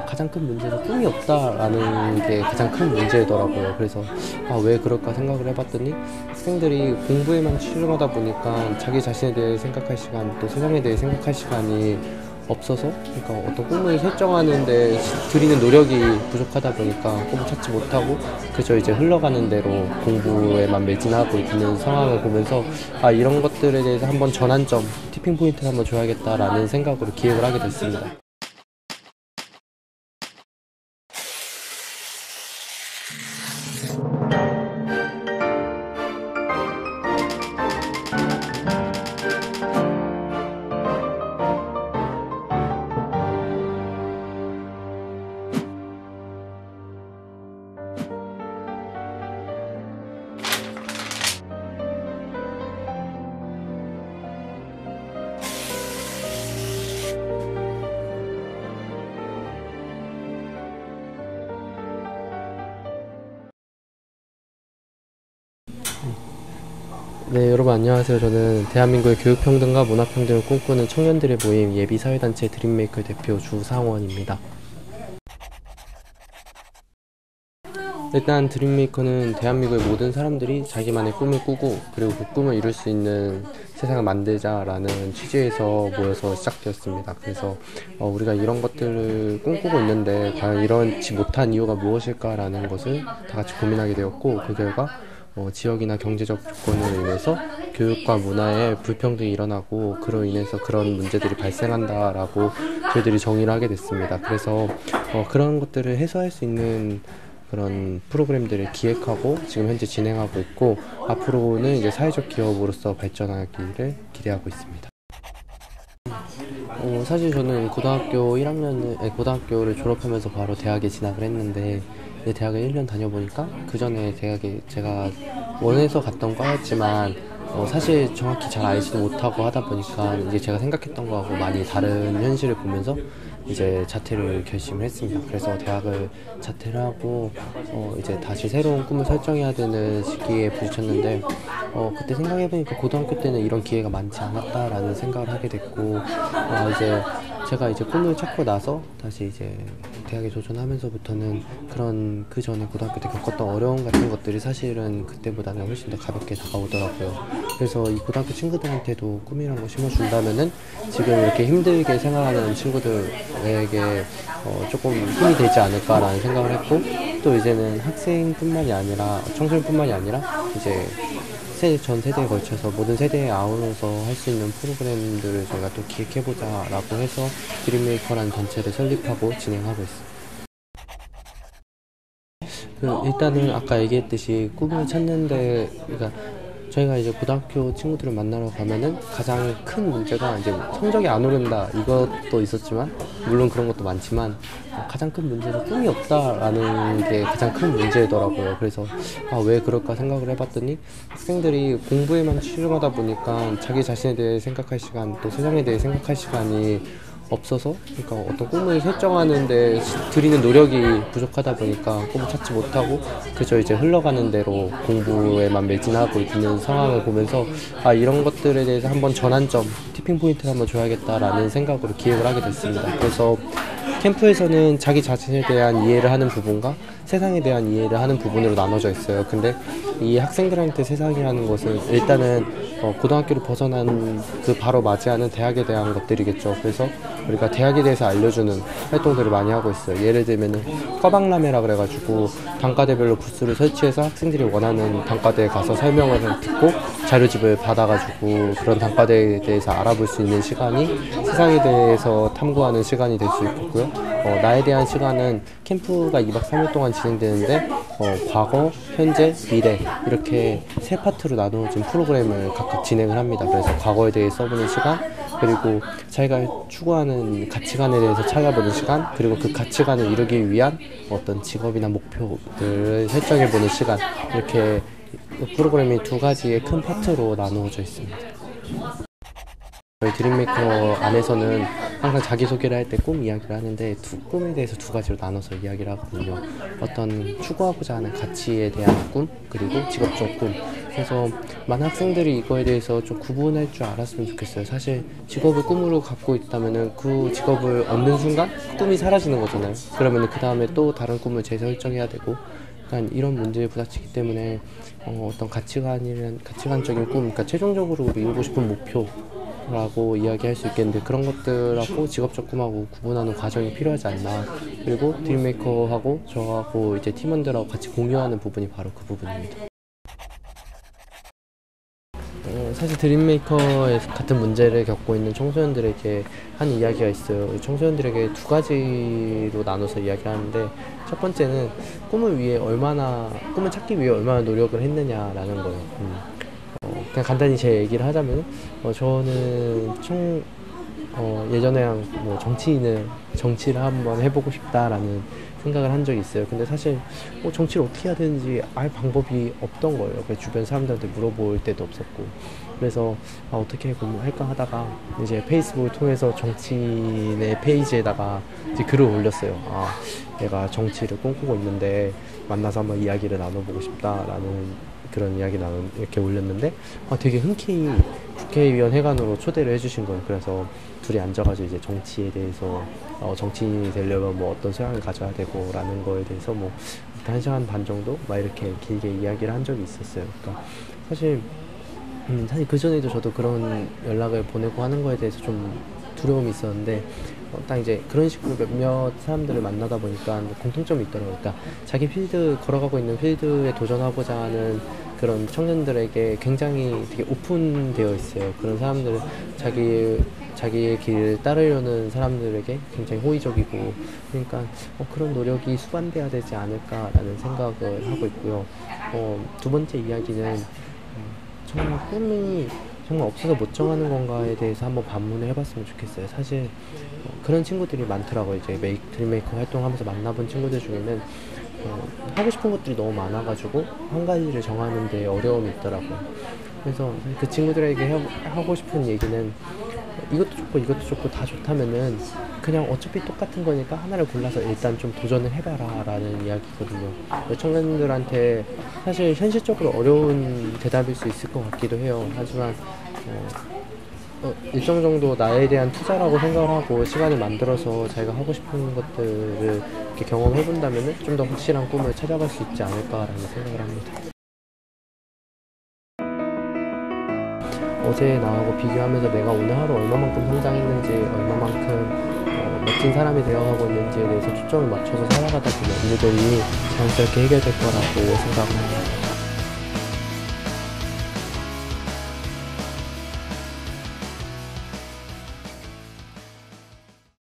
가장 큰 문제는 꿈이 없다라는 게 가장 큰 문제더라고요. 그래서 왜 그럴까 생각을 해봤더니 학생들이 공부에만 치중하다 보니까 자기 자신에 대해 생각할 시간, 또 세상에 대해 생각할 시간이 없어서, 그러니까 어떤 꿈을 설정하는데 들이는 노력이 부족하다 보니까 꿈을 찾지 못하고 그저 이제 흘러가는 대로 공부에만 매진하고 있는 상황을 보면서 이런 것들에 대해서 한번 전환점, 티핑 포인트를 한번 줘야겠다라는 생각으로 기획을 하게 됐습니다. 네, 여러분 안녕하세요. 저는 대한민국의 교육평등과 문화평등을 꿈꾸는 청년들의 모임 예비사회단체 드림메이커 대표 주상원입니다. 일단 드림메이커는 대한민국의 모든 사람들이 자기만의 꿈을 꾸고 그리고 그 꿈을 이룰 수 있는 세상을 만들자라는 취지에서 모여서 시작되었습니다. 그래서 우리가 이런 것들을 꿈꾸고 있는데 과연 이렇지 못한 이유가 무엇일까라는 것을 다 같이 고민하게 되었고, 그 결과 지역이나 경제적 조건으로 인해서 교육과 문화에 불평등이 일어나고 그로 인해서 그런 문제들이 발생한다라고 저희들이 정의를 하게 됐습니다. 그래서 그런 것들을 해소할 수 있는 그런 프로그램들을 기획하고 지금 현재 진행하고 있고, 앞으로는 이제 사회적 기업으로서 발전하기를 기대하고 있습니다. 사실 저는 고등학교를 졸업하면서 바로 대학에 진학을 했는데, 대학을 1년 다녀보니까 그 전에 대학에 제가 원해서 갔던 과였지만 사실 정확히 잘 알지도 못하고 하다 보니까 이제 제가 생각했던 거하고 많이 다른 현실을 보면서 이제 자퇴를 결심을 했습니다. 그래서 대학을 자퇴를 하고 이제 다시 새로운 꿈을 설정해야 되는 시기에 부딪혔는데, 그때 생각해보니까 고등학교 때는 이런 기회가 많지 않았다라는 생각을 하게 됐고, 이제 제가 이제 꿈을 찾고 나서 다시 이제 대학에 도전하면서부터는 그 전에 고등학교 때 겪었던 어려움 같은 것들이 사실은 그때보다는 훨씬 더 가볍게 다가오더라고요. 그래서 이 고등학교 친구들한테도 꿈이란 거 심어준다면은 지금 이렇게 힘들게 생활하는 친구들에게 조금 힘이 되지 않을까라는 생각을 했고, 또 이제는 학생뿐만이 아니라 청소년뿐만이 아니라 이제 전 세대에 걸쳐서 모든 세대에 아우러서 할 수 있는 프로그램들을 저희가 또 기획해보자라고 해서 드림메이커라는 단체를 설립하고 진행하고 있습니다. 일단은 아까 얘기했듯이 꿈을 찾는데, 그러니까 저희가 이제 고등학교 친구들을 만나러 가면은 가장 큰 문제가 이제 성적이 안 오른다 이것도 있었지만, 물론 그런 것도 많지만 가장 큰 문제는 꿈이 없다라는 게 가장 큰 문제더라고요. 그래서 왜 그럴까 생각을 해봤더니 학생들이 공부에만 치중하다 보니까 자기 자신에 대해 생각할 시간, 또 세상에 대해 생각할 시간이 없어서, 그러니까 어떤 꿈을 설정하는데 들이는 노력이 부족하다 보니까 꿈을 찾지 못하고 그저 이제 흘러가는 대로 공부에만 매진하고 있는 상황을 보면서 이런 것들에 대해서 한번 전환점, 티핑 포인트를 한번 줘야겠다라는 생각으로 기획을 하게 됐습니다. 그래서 캠프에서는 자기 자신에 대한 이해를 하는 부분과 세상에 대한 이해를 하는 부분으로 나눠져 있어요. 근데 이 학생들한테 세상이라는 것은 일단은 고등학교를 벗어난 그 바로 맞이하는 대학에 대한 것들이겠죠. 그래서 우리가 대학에 대해서 알려주는 활동들을 많이 하고 있어요. 예를 들면은 꿔방람회라 그래가지고 단과대별로 부스를 설치해서 학생들이 원하는 단과대에 가서 설명을 듣고 자료집을 받아가지고 그런 단과대에 대해서 알아볼 수 있는 시간이 세상에 대해서 탐구하는 시간이 될 수 있고요. 나에 대한 시간은 캠프가 2박 3일 동안 진행되는데 과거, 현재, 미래 이렇게 세 파트로 나누어진 프로그램을 각각 진행을 합니다. 그래서 과거에 대해 써보는 시간, 그리고 자기가 추구하는 가치관에 대해서 찾아보는 시간, 그리고 그 가치관을 이루기 위한 어떤 직업이나 목표들을 설정해보는 시간, 이렇게 프로그램이 두 가지의 큰 파트로 나누어져 있습니다. 저희 드림메이커 안에서는 항상 자기소개를 할 때 꿈 이야기를 하는데 꿈에 대해서 두 가지로 나눠서 이야기를 하거든요. 어떤 추구하고자 하는 가치에 대한 꿈, 그리고 직업적 꿈, 그래서 많은 학생들이 이거에 대해서 좀 구분할 줄 알았으면 좋겠어요. 사실 직업을 꿈으로 갖고 있다면은 그 직업을 얻는 순간 꿈이 사라지는 거잖아요. 그러면은 그 다음에 또 다른 꿈을 재설정해야 되고, 약간 이런 문제에 부닥치기 때문에 어떤 가치관적인 꿈, 그러니까 최종적으로 이루고 싶은 목표라고 이야기할 수 있겠는데, 그런 것들하고 직업적 꿈하고 구분하는 과정이 필요하지 않나. 그리고 드림메이커하고 저하고 이제 팀원들하고 같이 공유하는 부분이 바로 그 부분입니다. 사실 드림메이커에 같은 문제를 겪고 있는 청소년들에게 한 이야기가 있어요. 이 청소년들에게 두 가지로 나눠서 이야기하는데, 첫 번째는 꿈을 찾기 위해 얼마나 노력을 했느냐라는 거예요. 그냥 간단히 제 얘기를 하자면, 저는 예전에 뭐 정치를 한번 해보고 싶다라는 생각을 한 적이 있어요. 근데 사실 정치를 어떻게 해야 되는지 알 방법이 없던 거예요. 그래서 주변 사람들한테 물어볼 때도 없었고, 그래서 어떻게 할까 하다가 이제 페이스북을 통해서 정치인의 페이지에다가 이제 글을 올렸어요. 내가 정치를 꿈꾸고 있는데 만나서 한번 이야기를 나눠보고 싶다라는 그런 이렇게 올렸는데, 되게 흔쾌히 국회의원 회관으로 초대를 해주신 거예요. 그래서 둘이 앉아가지고 이제 정치에 대해서 정치인이 되려면 뭐 어떤 소양을 가져야 되고 라는 거에 대해서 뭐 1시간 반 정도 막 이렇게 길게 이야기를 한 적이 있었어요. 그러니까 사실 그전에도 저도 그런 연락을 보내고 하는 거에 대해서 좀 두려움이 있었는데, 딱 이제 그런 식으로 몇몇 사람들을 만나다 보니까 공통점이 있더라고요. 그러니까 자기 걸어가고 있는 필드에 도전하고자 하는 그런 청년들에게 굉장히 되게 오픈되어 있어요. 그런 사람들은 자기의 길을 따르려는 사람들에게 굉장히 호의적이고, 그러니까 그런 노력이 수반돼야 되지 않을까라는 생각을 하고 있고요. 두 번째 이야기는 정말 꿈이 정말 없어서 못 정하는 건가에 대해서 한번 반문을 해봤으면 좋겠어요. 사실 그런 친구들이 많더라고요. 이제 드림메이커 활동하면서 만나본 친구들 중에는 하고 싶은 것들이 너무 많아가지고 한 가지를 정하는 데 어려움이 있더라고요. 그래서 그 친구들에게 하고 싶은 얘기는, 이것도 좋고 다 좋다면은 그냥 어차피 똑같은 거니까 하나를 골라서 일단 좀 도전을 해봐라 라는 이야기거든요. 청년들한테 사실 현실적으로 어려운 대답일 수 있을 것 같기도 해요. 하지만 일정 정도 나에 대한 투자라고 생각을 하고 시간을 만들어서 자기가 하고 싶은 것들을 이렇게 경험해 본다면은 좀 더 확실한 꿈을 찾아갈 수 있지 않을까라는 생각을 합니다. 어제 나하고 비교하면서 내가 오늘 하루 얼마만큼 성장했는지, 얼마만큼 멋진 사람이 되어가고 있는지에 대해서 초점을 맞춰서 살아가다 보면 일들이 자연스럽게 해결될 거라고 생각합니다.